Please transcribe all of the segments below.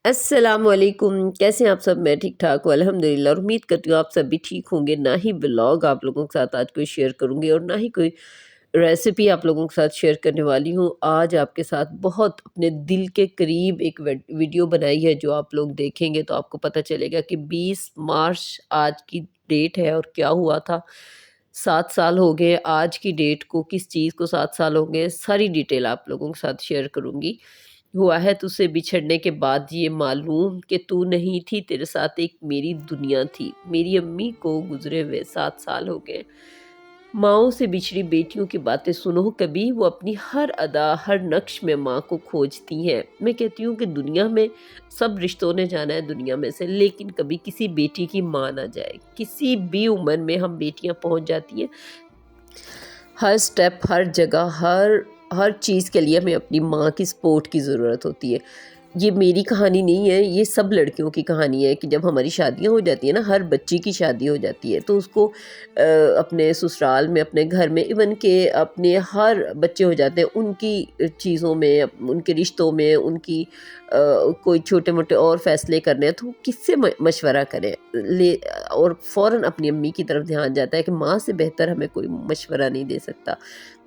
السلام علیکم، کیسے ہیں آپ سب؟ میں ٹھیک ٹھاک ہوں الحمدللہ، اور امید کرتی ہوں آپ سب بھی ٹھیک ہوں گے۔ نہ ہی ولاگ آپ لوگوں کے ساتھ آج کوئی شیئر کروں گی اور نہ ہی کوئی ریسیپی آپ لوگوں کے ساتھ شیئر کرنے والی ہوں۔ آج آپ کے ساتھ بہت اپنے دل کے قریب ایک ویڈیو بنائی ہے جو آپ لوگ دیکھیں گے تو آپ کو پتہ چلے گا کہ 20 مارچ آج کی ڈیٹ ہے اور کیا ہوا تھا۔ 7 سال ہو گئے آج کی ڈیٹ کو، کس چیز کو 7 سال ہو گئے، ساری ڈیٹیل آپ لوگوں کے ساتھ شیئر کروں گی۔ ہوا ہے تجھ سے بچھڑنے کے بعد یہ معلوم کہ تو نہیں تھی، تیرے ساتھ ایک میری دنیا تھی۔ میری امی کو گزرے ہوئے 7 سال ہو گئے۔ ماؤں سے بچھڑی بیٹیوں کی باتیں سنو کبھی، وہ اپنی ہر ادا ہر نقش میں ماں کو کھوجتی ہیں۔ میں کہتی ہوں کہ دنیا میں سب رشتوں نے جانا ہے دنیا میں سے، لیکن کبھی کسی بیٹی کی ماں نہ جائے۔ کسی بھی عمر میں ہم بیٹیاں پہنچ جاتی ہیں، ہر سٹیپ ہر جگہ ہر چیز کے لیے ہمیں اپنی ماں کی سپورٹ کی ضرورت ہوتی ہے۔ یہ میری کہانی نہیں ہے، یہ سب لڑکیوں کی کہانی ہے کہ جب ہماری شادیاں ہو جاتی ہیں نا، ہر بچی کی شادی ہو جاتی ہے تو اس کو اپنے سسرال میں، اپنے گھر میں، ایون کہ اپنے ہر بچے ہو جاتے ہیں ان کی چیزوں میں، ان کے رشتوں میں، ان کی کوئی چھوٹے موٹے اور فیصلے کرنے ہیں تو کس سے مشورہ کریں، اور فوراً اپنی امی کی طرف دھیان جاتا ہے کہ ماں سے بہتر ہمیں کوئی مشورہ نہیں دے سکتا۔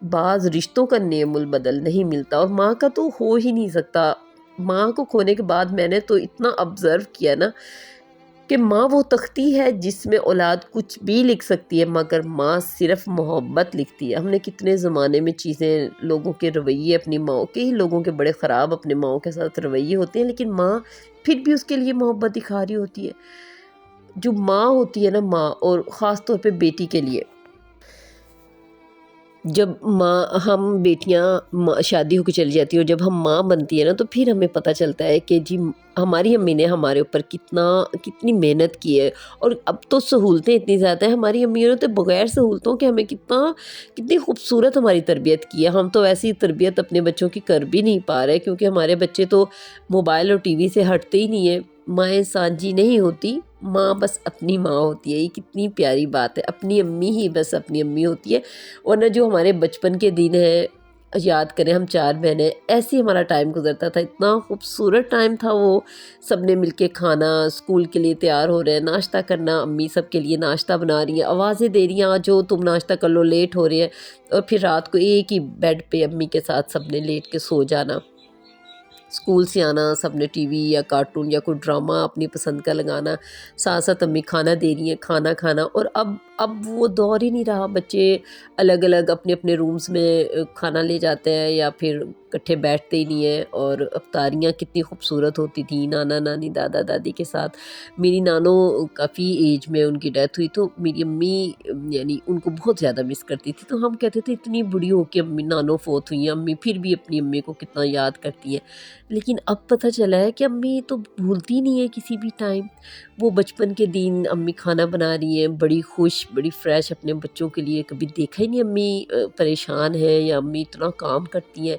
بعض رشتوں کا نیم البدل نہیں ملتا اور ماں کا تو ہو ہی نہیں سکتا۔ ماں کو کھونے کے بعد میں نے تو اتنا آبزرو کیا نا کہ ماں وہ تختی ہے جس میں اولاد کچھ بھی لکھ سکتی ہے مگر ماں صرف محبت لکھتی ہے۔ ہم نے کتنے زمانے میں چیزیں، لوگوں کے رویے اپنی ماں کے ہی، لوگوں کے بڑے خراب اپنے ماں کے ساتھ رویے ہوتے ہیں، لیکن ماں پھر بھی اس کے لیے محبت دکھا رہی ہوتی ہے۔ جو ماں ہوتی ہے نا، ماں، اور خاص طور پہ بیٹی کے لیے، جب ہم بیٹیاں شادی ہو کے چلی جاتی ہیں اور جب ہم ماں بنتی ہے نا تو پھر ہمیں پتہ چلتا ہے کہ جی ہماری امی نے ہمارے اوپر کتنی محنت کی ہے۔ اور اب تو سہولتیں اتنی زیادہ ہیں، ہماری امیوں نے تو بغیر سہولتوں کے ہمیں کتنی خوبصورت ہماری تربیت کی ہے۔ ہم تو ایسی تربیت اپنے بچوں کی کر بھی نہیں پا رہے کیونکہ ہمارے بچے تو موبائل اور ٹی وی سے ہٹتے ہی نہیں ہیں۔ مائیں سانجی نہیں ہوتی، ماں بس اپنی ماں ہوتی ہے۔ یہ کتنی پیاری بات ہے، اپنی امی ہی بس اپنی امی ہوتی ہے۔ ورنہ جو ہمارے بچپن کے دن ہیں، یاد کریں، ہم 4 بہنیں، ایسے ہی ہمارا ٹائم گزرتا تھا، اتنا خوبصورت ٹائم تھا وہ۔ سب نے مل کے کھانا، اسکول کے لیے تیار ہو رہے ہیں، ناشتہ کرنا، امی سب کے لیے ناشتہ بنا رہی ہیں، آوازیں دے رہی ہیں آ جاؤ تم ناشتہ کر لو، لیٹ ہو رہے ہیں، اور پھر رات کو ایک ہی بیڈ پہ امی کے ساتھ سب نے لیٹ کے سو جانا۔ اسکول سے آنا، سب نے ٹی وی یا کارٹون یا کوئی ڈرامہ اپنی پسند کا لگانا، ساتھ ساتھ امی کھانا دے رہی ہیں، کھانا کھانا۔ اور اب وہ دور ہی نہیں رہا، بچے الگ الگ اپنے اپنے رومز میں کھانا لے جاتے ہیں یا پھر اکٹھے بیٹھتے ہی نہیں ہیں۔ اور افطاریاں کتنی خوبصورت ہوتی تھیں نانا نانی دادا دادی کے ساتھ۔ میری نانو کافی ایج میں ان کی ڈیتھ ہوئی تو میری امی یعنی ان کو بہت زیادہ مس کرتی تھی، تو ہم کہتے تھے اتنی بڑی ہو کے امی نانو فوت ہوئی ہیں، امی پھر بھی اپنی امی کو کتنا یاد کرتی ہیں۔ لیکن اب پتہ چلا ہے کہ امی تو بھولتی نہیں ہے کسی بھی ٹائم۔ وہ بچپن کے دن امی کھانا بنا رہی ہیں، بڑی خوش بڑی فریش اپنے بچوں کے لیے، کبھی دیکھا ہی نہیں امی پریشان ہے یا امی اتنا کام کرتی ہیں۔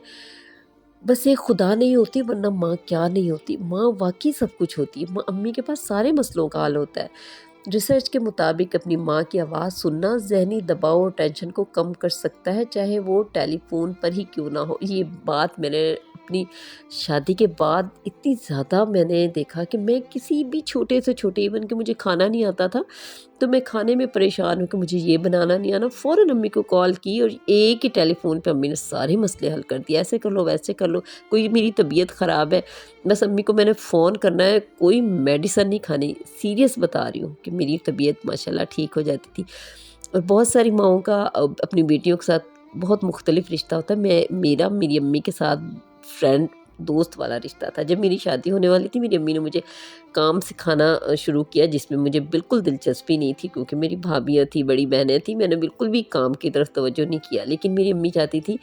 بس ایک خدا نہیں ہوتی ورنہ ماں کیا نہیں ہوتی، ماں واقعی سب کچھ ہوتی ہے۔ امی کے پاس سارے مسئلوں کا حل ہوتا ہے۔ ریسرچ کے مطابق اپنی ماں کی آواز سننا ذہنی دباؤ اور ٹینشن کو کم کر سکتا ہے، چاہے وہ ٹیلی فون پر ہی کیوں نہ ہو۔ یہ بات میں نے اپنی شادی کے بعد اتنی زیادہ میں نے دیکھا کہ میں کسی بھی چھوٹے سے چھوٹے، ایون کہ مجھے کھانا نہیں آتا تھا تو میں کھانے میں پریشان ہوں کہ مجھے یہ بنانا نہیں آنا، فوراً امی کو کال کی اور ایک ہی ٹیلی فون پہ امی نے سارے مسئلے حل کر دیا، ایسے کر لو ویسے کر لو۔ کوئی میری طبیعت خراب ہے، بس امی کو میں نے فون کرنا ہے، کوئی میڈیسن نہیں کھانی، سیریس بتا رہی ہوں کہ میری طبیعت ماشاءاللہ ٹھیک ہو جاتی تھی۔ اور بہت ساری ماؤں کا اپنی بیٹیوں کے ساتھ بہت مختلف رشتہ ہوتا ہے۔ میرا میری امی کے ساتھ فرینڈ دوست والا رشتہ تھا۔ جب میری شادی ہونے والی تھی میری امی نے مجھے کام سکھانا شروع کیا جس میں مجھے بالکل دلچسپی نہیں تھی کیونکہ میری بھابیاں تھیں، بڑی بہنیں تھیں، میں نے بالکل بھی کام کی طرف توجہ نہیں کیا، لیکن میری امی چاہتی تھی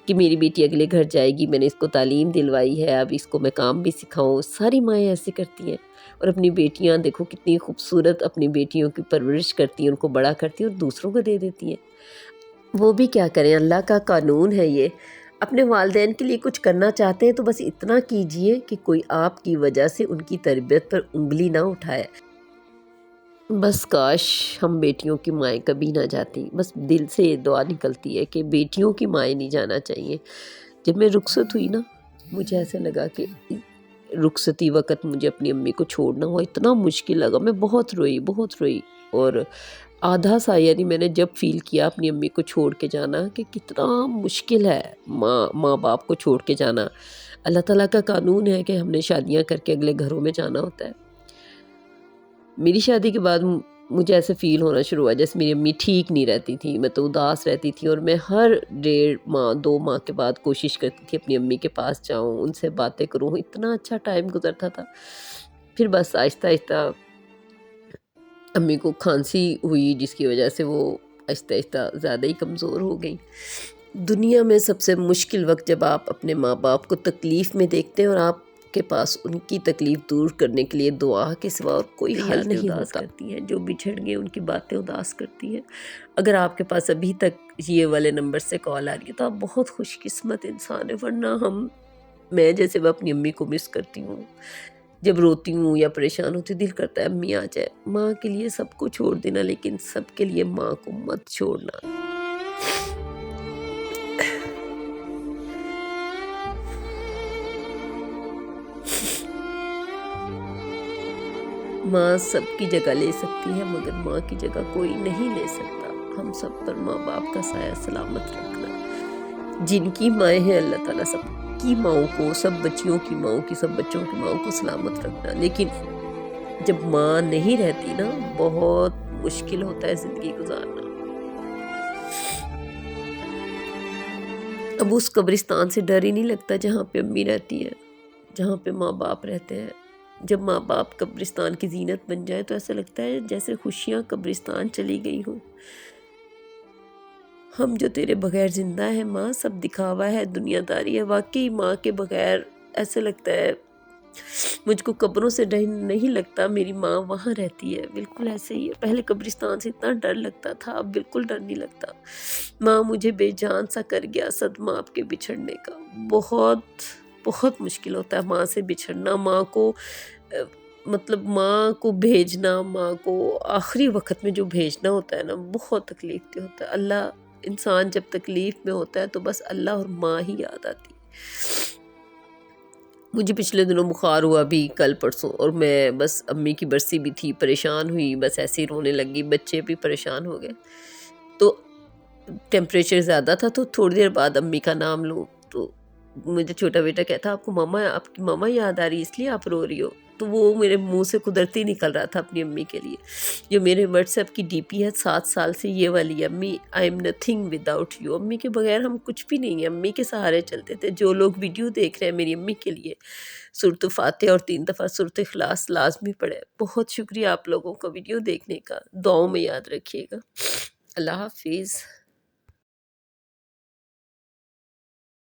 کہ میری بیٹی اگلے گھر جائے گی، میں نے اس کو تعلیم دلوائی ہے، اب اس کو میں کام بھی سکھاؤں۔ ساری مائیں ایسے کرتی ہیں، اور اپنی بیٹیاں دیکھو کتنی خوبصورت اپنی بیٹیوں کی پرورش کرتی ہیں، ان کو بڑا کرتی ہیں اور دوسروں کو دے دیتی ہیں۔ وہ بھی کیا کریں، اللہ کا قانون ہے یہ۔ اپنے والدین کے لیے کچھ کرنا چاہتے ہیں تو بس اتنا کیجئے کہ کوئی آپ کی وجہ سے ان کی تربیت پر انگلی نہ اٹھائے۔ بس کاش ہم بیٹیوں کی مائیں کبھی نہ جاتی، بس دل سے دعا نکلتی ہے کہ بیٹیوں کی مائیں نہیں جانا چاہیے۔ جب میں رخصت ہوئی نا، مجھے ایسے لگا کہ رخصتی وقت مجھے اپنی امی کو چھوڑنا ہوا، اتنا مشکل لگا، میں بہت روئی بہت روئی۔ اور آدھا سا یعنی میں نے جب فیل کیا اپنی امی کو چھوڑ کے جانا کہ کتنا مشکل ہے ماں باپ کو چھوڑ کے جانا۔ اللہ تعالیٰ کا قانون ہے کہ ہم نے شادیاں کر کے اگلے گھروں میں جانا ہوتا ہے۔ میری شادی کے بعد مجھے ایسے فیل ہونا شروع ہوا جیسے میری امی ٹھیک نہیں رہتی تھی، میں تو اداس رہتی تھی، اور میں ہر 1.5 ماہ 2 ماہ کے بعد کوشش کرتی تھی اپنی امی کے پاس جاؤں، ان سے باتیں کروں، اتنا اچھا ٹائم گزرتا تھا۔ پھر بس آہستہ آہستہ امی کو کھانسی ہوئی، جس کی وجہ سے وہ آہستہ آہستہ زیادہ ہی کمزور ہو گئی۔ دنیا میں سب سے مشکل وقت جب آپ اپنے ماں باپ کو تکلیف میں دیکھتے ہیں اور آپ کے پاس ان کی تکلیف دور کرنے کے لیے دعا کے سوا اور کوئی حل نہیں ہوتا۔ کرتی ہیں جو بچھڑ گئے ان کی باتیں اداس کرتی ہیں۔ اگر آپ کے پاس ابھی تک یہ والے نمبر سے کال آ رہی ہے تو آپ بہت خوش قسمت انسان ہیں، ورنہ میں جیسے وہ اپنی امی کو مس کرتی ہوں، جب روتی ہوں یا پریشان ہوتی دل کرتا ہے امی آ جائے۔ ماں کے لیے سب کو چھوڑ دینا، لیکن سب کے لیے ماں کو مت چھوڑنا۔ ماں سب کی جگہ لے سکتی ہے، مگر ماں کی جگہ کوئی نہیں لے سکتا۔ ہم سب پر ماں باپ کا سایہ سلامت رکھنا۔ جن کی مائیں ہیں اللہ تعالیٰ سب کی ماؤں کو، سب بچیوں کی ماؤں کی، سب بچوں کی ماؤں کو سلامت رکھنا۔ لیکن جب ماں نہیں رہتی نا، بہت مشکل ہوتا ہے زندگی گزارنا۔ اب اس قبرستان سے ڈر ہی نہیں لگتا جہاں پہ امی رہتی ہے، جہاں پہ ماں باپ رہتے ہیں۔ جب ماں باپ قبرستان کی زینت بن جائے تو ایسا لگتا ہے جیسے خوشیاں قبرستان چلی گئی ہوں۔ ہم جو تیرے بغیر زندہ ہیں ماں، سب دکھاوا ہے، دنیا داری ہے۔ واقعی ماں کے بغیر ایسا لگتا ہے مجھ کو قبروں سے ڈر نہیں لگتا، میری ماں وہاں رہتی ہے۔ بالکل ایسے ہی ہے، پہلے قبرستان سے اتنا ڈر لگتا تھا، اب بالکل ڈر نہیں لگتا۔ ماں مجھے بے جان سا کر گیا صدمہ آپ کے بچھڑنے کا۔ بہت بہت مشکل ہوتا ہے ماں سے بچھڑنا، ماں کو مطلب ماں کو بھیجنا، ماں کو آخری وقت میں جو بھیجنا ہوتا ہے نا، بہت تکلیف دہ ہوتا ہے۔ اللہ انسان جب تکلیف میں ہوتا ہے تو بس اللہ اور ماں ہی یاد آتی ہے۔ مجھے پچھلے دنوں بخار ہوا بھی، کل پرسوں، اور میں بس امی کی برسی بھی تھی، پریشان ہوئی، بس ایسے ہی رونے لگی، بچے بھی پریشان ہو گئے۔ تو ٹیمپریچر زیادہ تھا تو تھوڑی دیر بعد امی کا نام لوں تو مجھے چھوٹا بیٹا کہتا آپ کی ماما یاد آ رہی اس لیے آپ رو رہی ہو۔ تو وہ میرے منہ سے قدرتی نکل رہا تھا اپنی امی کے لیے، جو میرے واٹس ایپ کی ڈی پی ہے 7 سال سے یہ والی، امی I am nothing without you. امی کے بغیر ہم کچھ بھی نہیں ہیں، امی کے سہارے چلتے تھے۔ جو لوگ ویڈیو دیکھ رہے ہیں میری امی کے لیے، سورۃ فاتحہ اور 3 دفعہ سورۃ اخلاص لازمی پڑھے۔ بہت شکریہ آپ لوگوں کا ویڈیو دیکھنے کا، دعاؤں میں یاد رکھیے گا۔ اللہ حافظ۔